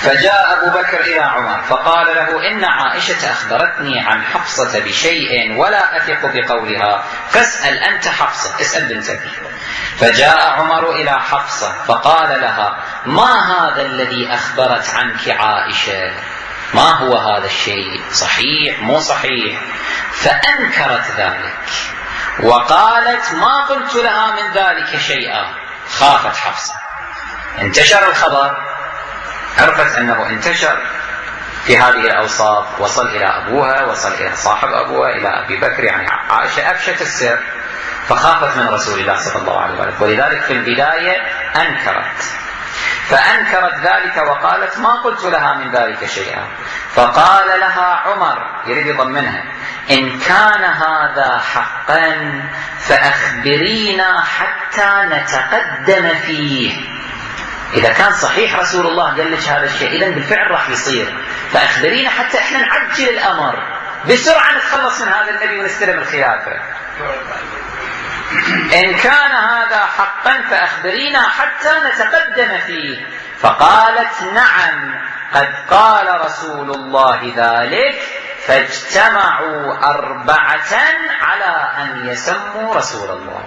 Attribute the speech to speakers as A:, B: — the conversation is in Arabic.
A: فجاء أبو بكر إلى عمر فقال له: إن عائشة أخبرتني عن حفصة بشيء ولا أثق بقولها، فاسأل أنت حفصة، اسأل بنتك. فجاء عمر إلى حفصة فقال لها: ما هذا الذي أخبرت عنك عائشة؟ ما هو هذا الشيء؟ صحيح مو صحيح؟ فأنكرت ذلك وقالت: ما قلت لها من ذلك شيئا. خافت حفصة، انتشر الخبر، عرفت أنه انتشر في هذه الأوصاف، وصل إلى أبوها، وصل إلى صاحب أبوها، إلى أبي بكر، يعني عائشة أفشت السر، فخافت من رسول الله صلى الله عليه وسلم، ولذلك في البداية فأنكرت ذلك وقالت: ما قلت لها من ذلك شيئا. فقال لها عمر، يريد يضمنها: إن كان هذا حقا فأخبرينا حتى نتقدم فيه. إذا كان صحيح رسول الله قال لك هذا الشيء، إذن بالفعل راح يصير، فأخبرينا حتى إحنا نعجل الأمر بسرعة، نتخلص من هذا النبي ونستلم الخلافة. إن كان هذا حقا فأخبرينا حتى نتقدم فيه. فقالت: نعم، قد قال رسول الله ذلك. فاجتمعوا 4 على أن يسموا رسول الله.